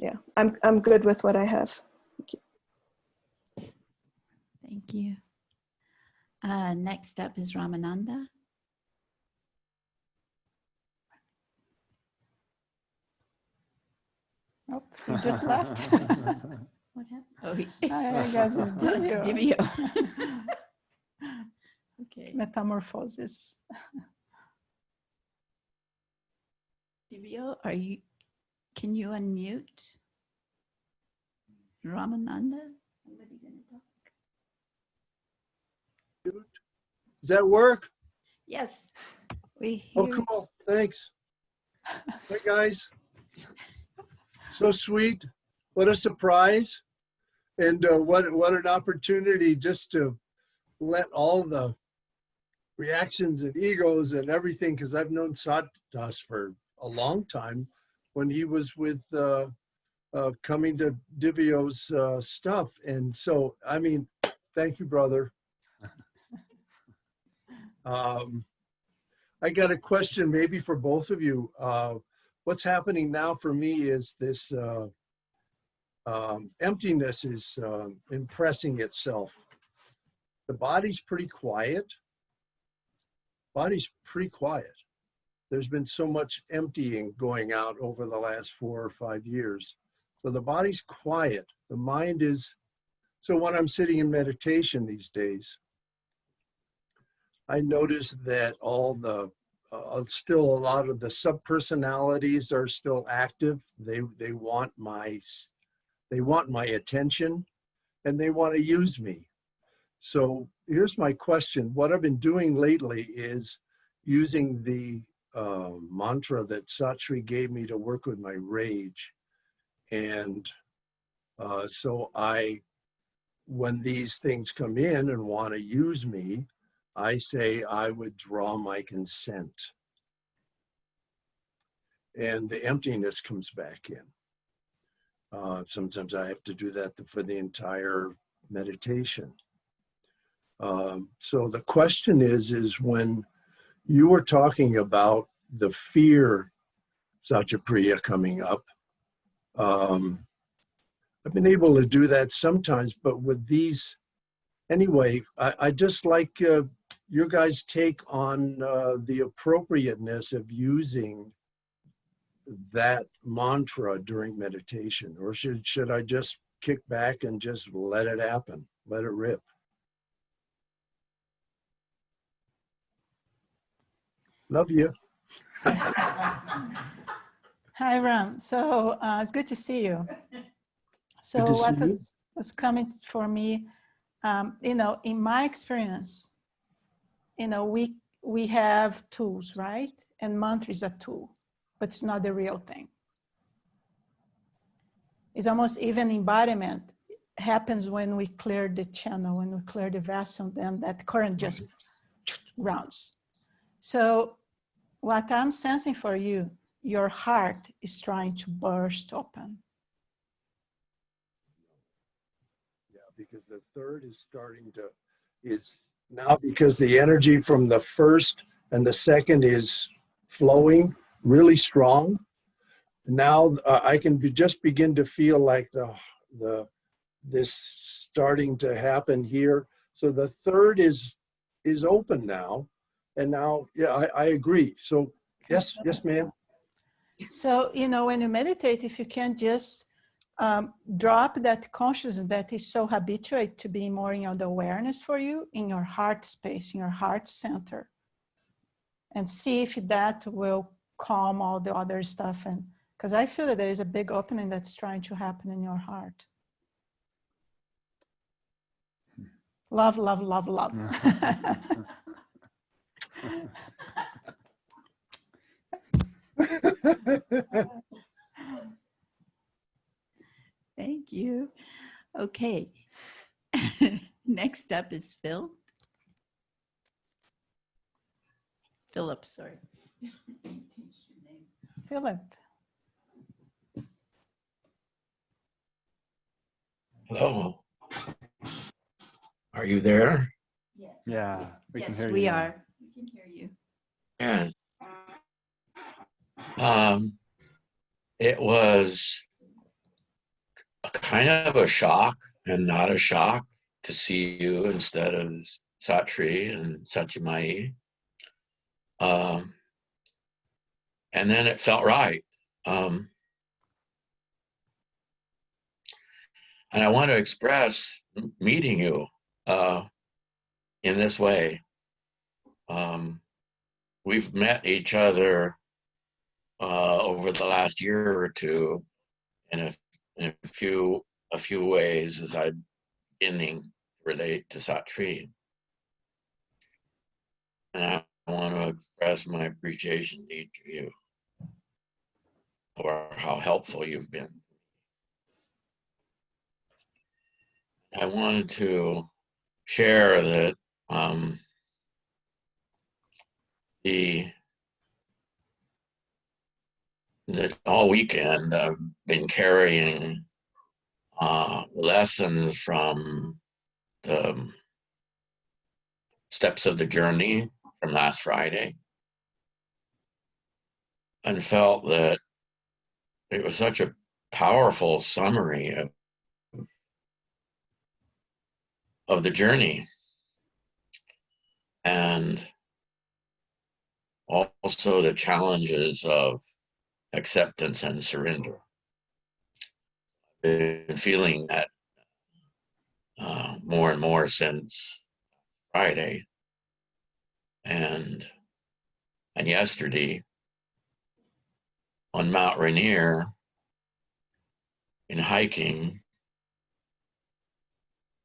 Yeah, I'm good with what I have. Thank you. Thank you. Next up is Ramananda. Oh, he just left. What happened? Oh, I guess it's Divyo. Okay. Metamorphosis. Divyo, can you unmute? Ramananda? Somebody gonna talk? Does that work? Yes, we Oh, hear. cool. Thanks. Hey, guys. So sweet. What a surprise. And what an opportunity just to let all the reactions and egos and everything, because I've known Satdas for a long time when he was with coming to Divyo's stuff. And so, I mean, thank you, brother. I got a question maybe for both of you. What's happening now for me is this emptiness is impressing itself. The body's pretty quiet. Body's pretty quiet. There's been so much emptying going out over the last 4 or 5 years. So the body's quiet. The mind is, so when I'm sitting in meditation these days, I notice that all the, still a lot of the subpersonalities are still active. They want my attention and they want to use me. So here's my question. What I've been doing lately is using the mantra that Shree gave me to work with my rage. And So when these things come in and want to use me, I say I withdraw my consent. And the emptiness comes back in. Sometimes I have to do that for the entire meditation. So the question is when you were talking about the fear, Satyapriya, coming up, I've been able to do that sometimes, but with these, anyway, I just like your guys' take on the appropriateness of using that mantra during meditation, or should I just kick back and just let it happen, let it rip? Love you. Hi, Ram. So it's good to see you. So Good to see what you. was coming for me, in my experience, we have tools, right? And mantra is a tool, but it's not the real thing. It's almost even embodiment happens when we clear the channel, when we clear the vessel, then that current just runs. So what I'm sensing for you, your heart is trying to burst open. Yeah, because the third is is now, because the energy from the first and the second is flowing really strong. Now I can just begin to feel like this starting to happen here. So the third is open now, and now, yeah, I agree. So yes, ma'am. So, when you meditate, if you can just drop that consciousness that is so habituated to be more in the awareness for you, in your heart space, in your heart center, and see if that will calm all the other stuff. And because I feel that there is a big opening that's trying to happen in your heart. Love, love, love, love. Thank you. Okay. Next up is Phil. Philip, sorry. Philip. Hello. Are you there? Yeah, we can Yes, hear you. we now. are. We can hear you. Yes. It was a kind of a shock and not a shock to see you instead of Shree and Satyamai. And then it felt right. And I want to express meeting you in this way. We've met each other over the last year or two in a few ways as I'm beginning to relate to Satyapriya. And I want to express my appreciation to each of you for how helpful you've been. I wanted to share that that all weekend I've been carrying lessons from the steps of the journey from last Friday, and felt that it was such a powerful summary of the journey, and also the challenges of acceptance and surrender. I've been feeling that more and more since Friday, and yesterday on Mount Rainier in hiking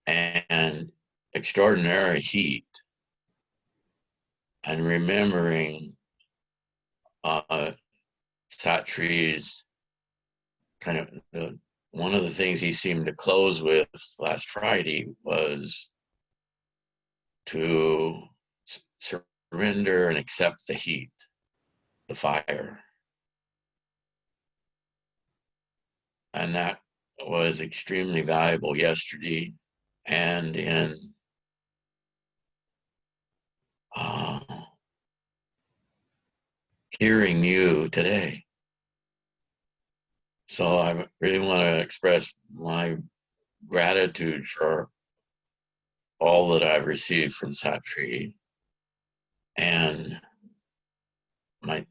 and extraordinary heat, and remembering Satri's kind of one of the things he seemed to close with last Friday was to surrender and accept the heat, the fire. And that was extremely valuable yesterday and in hearing you today. So I really want to express my gratitude for all that I've received from Satyapriya and my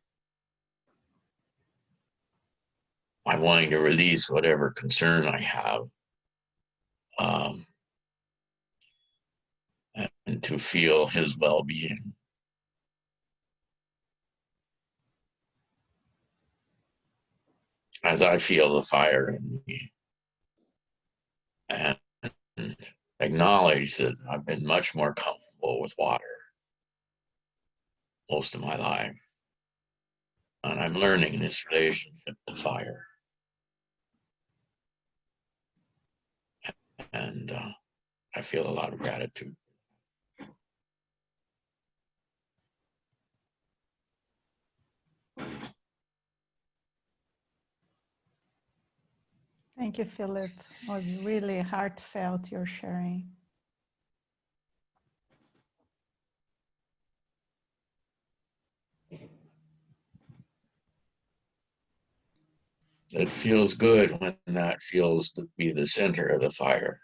wanting to release whatever concern I have, and to feel his well-being. As I feel the fire in me, and acknowledge that I've been much more comfortable with water most of my life. And I'm learning this relationship to fire. And I feel a lot of gratitude. Thank you, Philip. It was really heartfelt, your sharing. It feels good when that feels to be the center of the fire.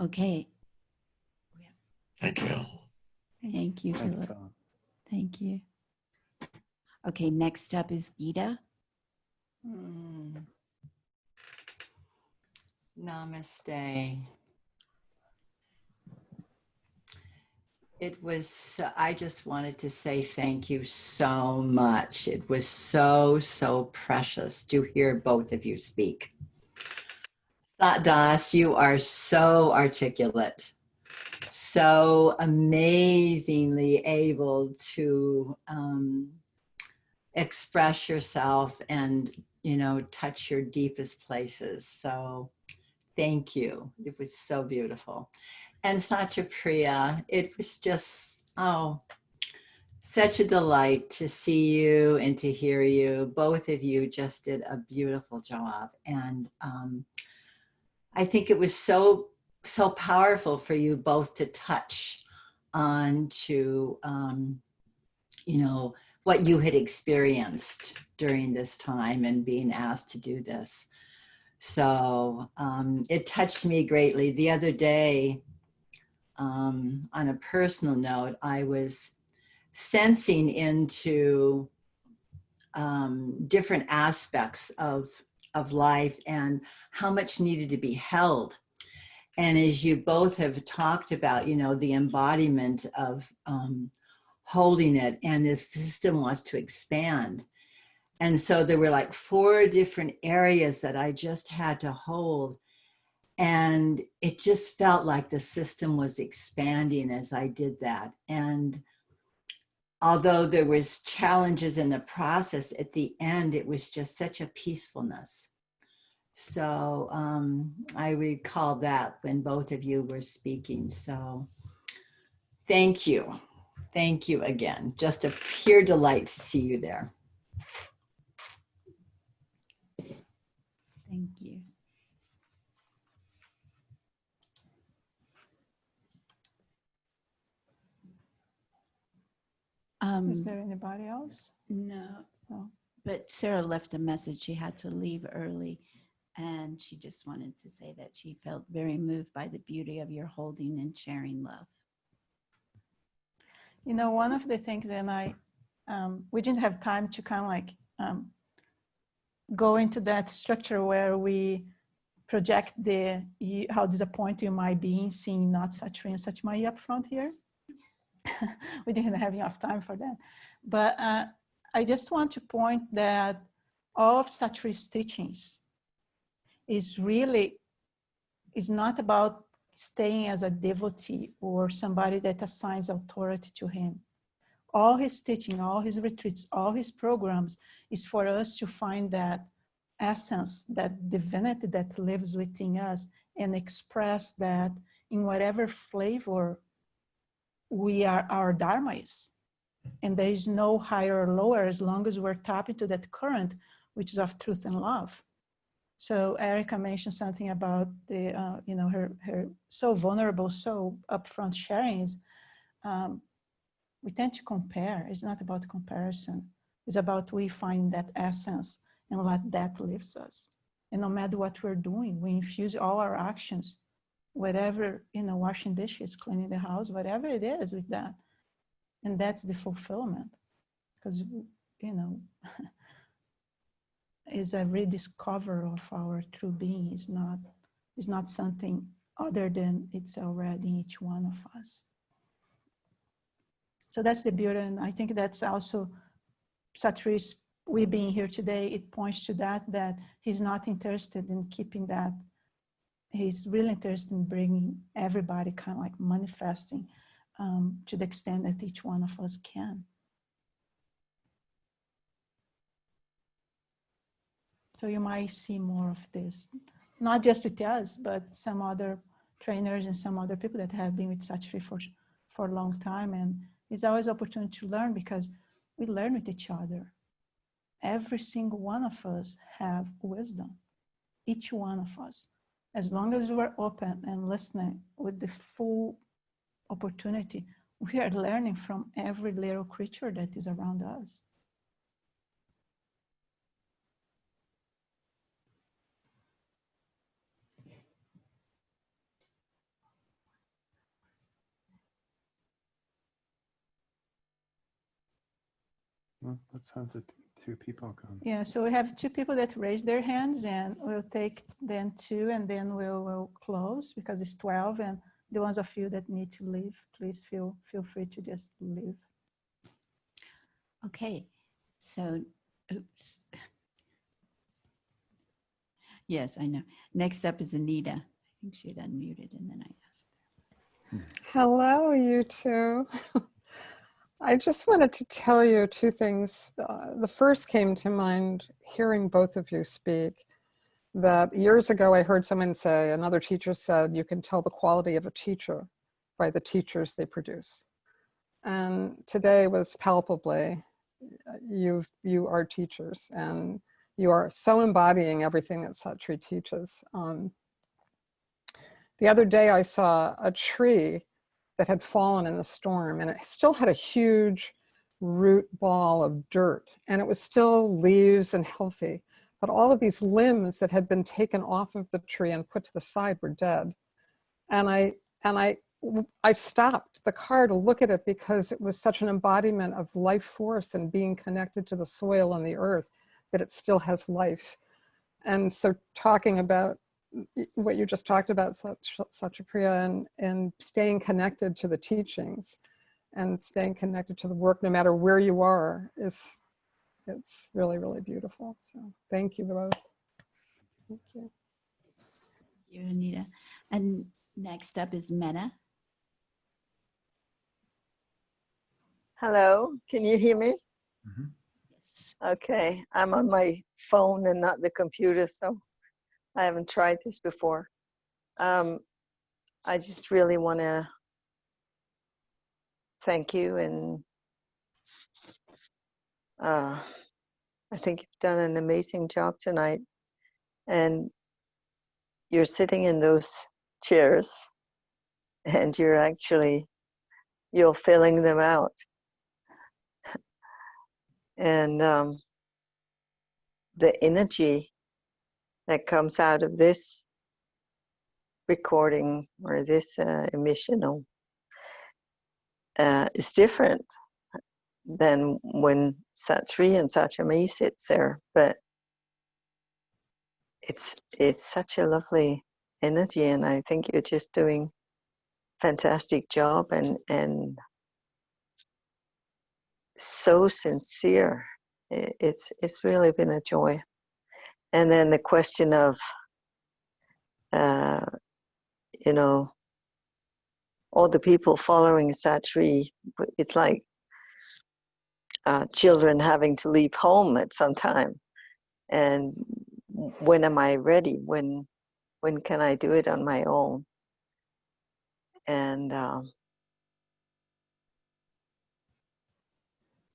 Okay. Thank you. Thank you, Philip. Thank you. Okay, next up is Geeta. Namaste. It was, I just wanted to say thank you so much. It was so, so precious to hear both of you speak. Satdas, you are so articulate, so amazingly able to express yourself and, you know, touch your deepest places. So thank you. It was so beautiful. And Satyapriya, it was just, oh, such a delight to see you and to hear you. Both of you just did a beautiful job. And I think it was so powerful for you both to touch on to, you know, what you had experienced during this time and being asked to do this. So it touched me greatly. The other day, on a personal note, I was sensing into different aspects of life and how much needed to be held. And as you both have talked about, you know, the embodiment of holding it, and this system wants to expand. And so there were like 4 different areas that I just had to hold. And it just felt like the system was expanding as I did that. And although there was challenges in the process, at the end, it was just such a peacefulness. So I recall that when both of you were speaking. So thank you. Thank you again. Just a pure delight to see you there. Thank you. Is there anybody else? No. No. But Sarah left a message. She had to leave early, and she just wanted to say that she felt very moved by the beauty of your holding and sharing love. You know, one of the things, and we didn't have time to kind of like go into that structure where we project how disappointed you might be in seeing not Satyapriya and Satyapriya up front here. we didn't have enough time for that. But I just want to point that all of Satyapriya's teachings is not about staying as a devotee or somebody that assigns authority to him. All his teaching, all his retreats, all his programs is for us to find that essence, that divinity that lives within us, and express that in whatever flavor our Dharma is. And there is no higher or lower as long as we're tapped into that current, which is of truth and love. So Erika mentioned something about the, her so vulnerable, so upfront sharings. We tend to compare. It's not about comparison. It's about we find that essence and let that lives us. And no matter what we're doing, we infuse all our actions, whatever, washing dishes, cleaning the house, whatever it is with that. And that's the fulfillment. Because, is a rediscover of our true being. Is not something other than it's already in each one of us. So that's the beauty, and I think that's also Satyapriya's, we being here today, it points to that he's not interested in keeping that. He's really interested in bringing everybody kind of like manifesting to the extent that each one of us can. So you might see more of this, not just with us, but some other trainers and some other people that have been with Satyapriya for a long time. And it's always an opportunity to learn because we learn with each other. Every single one of us have wisdom, each one of us. As long as we're open and listening with the full opportunity, we are learning from every little creature that is around us. Well, let's have the two people come. Yeah, so we have two people that raised their hands, and we'll take then two, and then we'll close because it's 12. And the ones of you that need to leave, please feel free to just leave. Okay, so, oops. Yes, I know. Next up is Anita. I think she had unmuted, and then I asked. Hello, you two. I just wanted to tell you two things. The first came to mind hearing both of you speak, that years ago I heard someone say, another teacher said, you can tell the quality of a teacher by the teachers they produce. And today was palpably, you are teachers, and you are so embodying everything that Satyapriya teaches. The other day I saw a tree that had fallen in the storm, and it still had a huge root ball of dirt, and it was still leaves and healthy. But all of these limbs that had been taken off of the tree and put to the side were dead. And I stopped the car to look at it because it was such an embodiment of life force and being connected to the soil and the earth, that it still has life. And so talking about what you just talked about, Satyapriya, and staying connected to the teachings and staying connected to the work, no matter where you are, it's really, really beautiful. So thank you both. Thank you. Thank you, Anita. And next up is Mena. Hello, can you hear me? Mm-hmm. Yes. Okay, I'm on my phone and not the computer, so I haven't tried this before. I just really want to thank you, and I think you've done an amazing job tonight. And you're sitting in those chairs, and you're filling them out. And the energy that comes out of this recording or this emission is different than when Shree and Satyapriya sits there, but it's such a lovely energy, and I think you're just doing fantastic job, and so sincere. It's really been a joy. And then the question of, you know, all the people following Shree, it's like children having to leave home at some time. And when am I ready? When can I do it on my own? And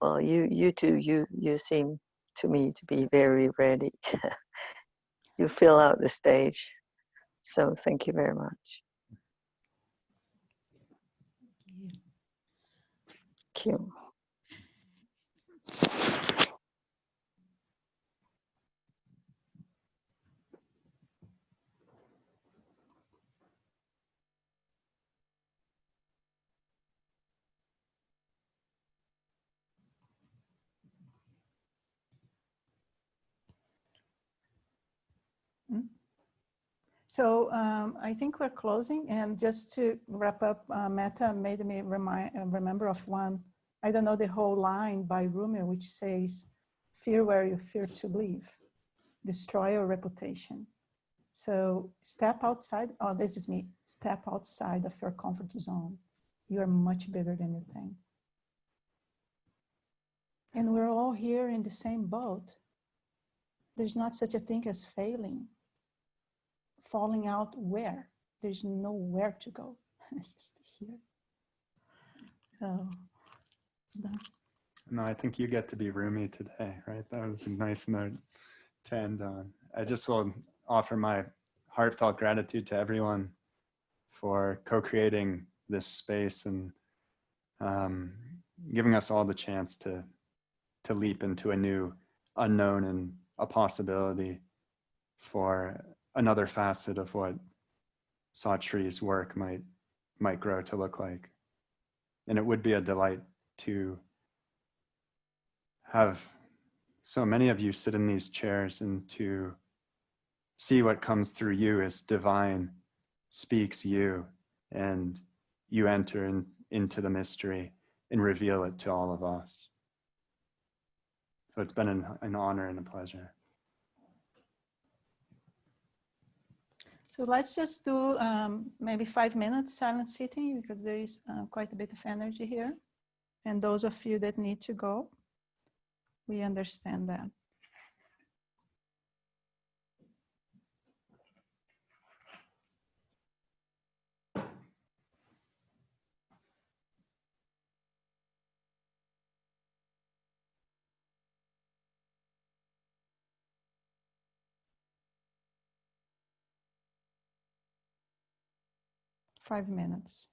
well, you two, you seem to me to be very ready. You fill out the stage. So thank you very much. Thank you. So I think we're closing, and just to wrap up, Metta made me remember of one, I don't know the whole line by Rumi, which says, fear where you fear to live, destroy your reputation. So step outside, oh, this is me, step outside of your comfort zone. You are much bigger than you think. And we're all here in the same boat. There's not such a thing as failing. Falling out where? There's nowhere to go. It's just here. So, No, I think you get to be Rumi today, right? That was a nice note to end on. I just will offer my heartfelt gratitude to everyone for co-creating this space and giving us all the chance to leap into a new unknown and a possibility for another facet of what Satri's work might grow to look like. And it would be a delight to have so many of you sit in these chairs and to see what comes through you as divine speaks you, and you enter into the mystery and reveal it to all of us. So it's been an honor and a pleasure. so let's just do maybe 5 minutes silent sitting, because there is quite a bit of energy here. And those of you that need to go, we understand that. Five minutes.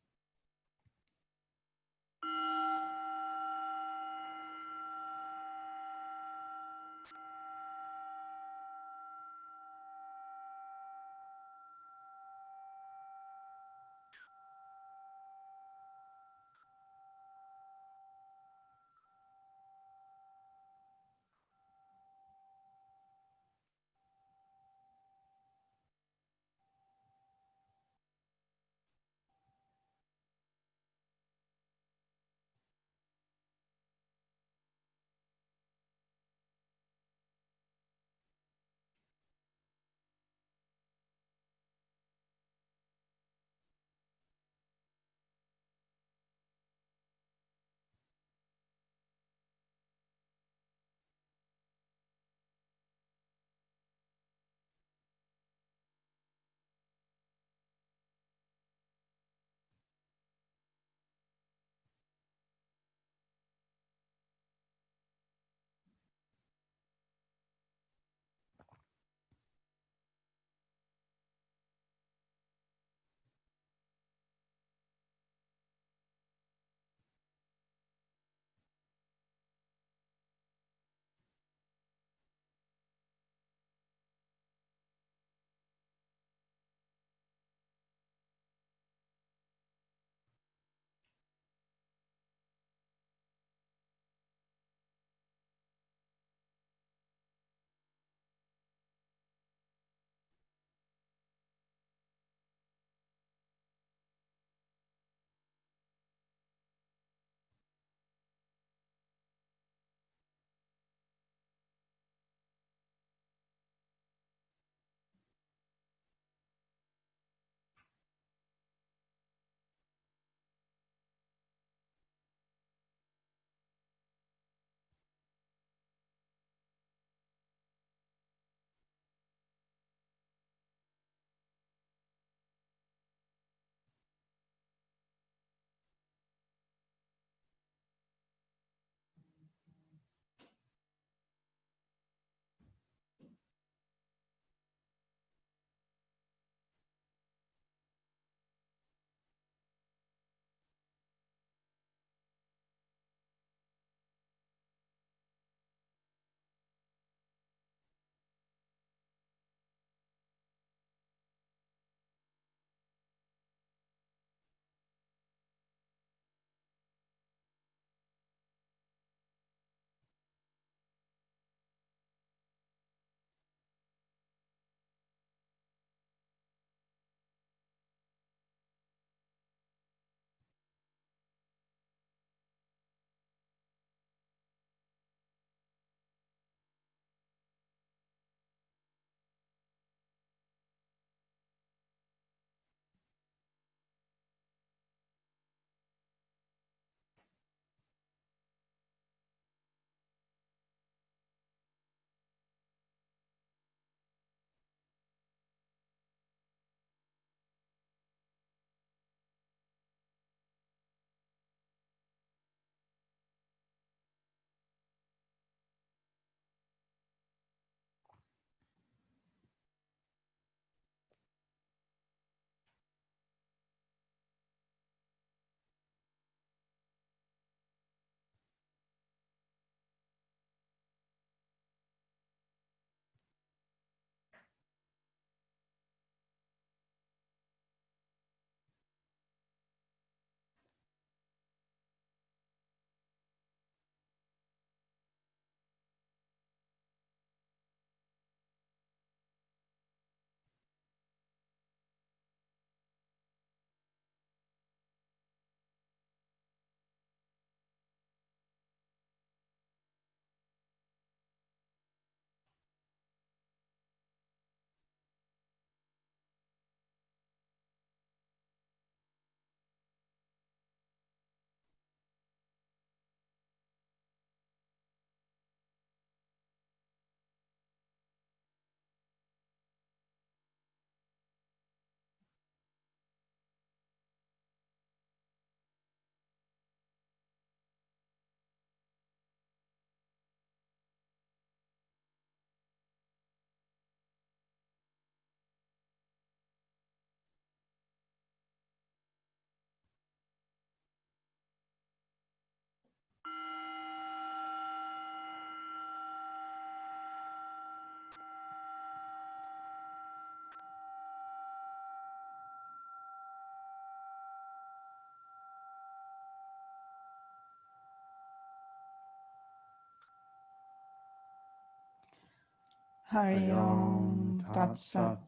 Hari Om Tat Sat.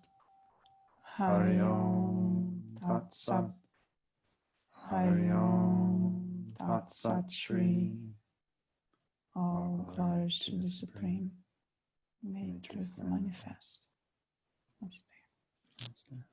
Hari Om Tat Sat. Hari Om Tat Sat Shree. All glories to the Supreme. May truth manifest. Namaste. Namaste.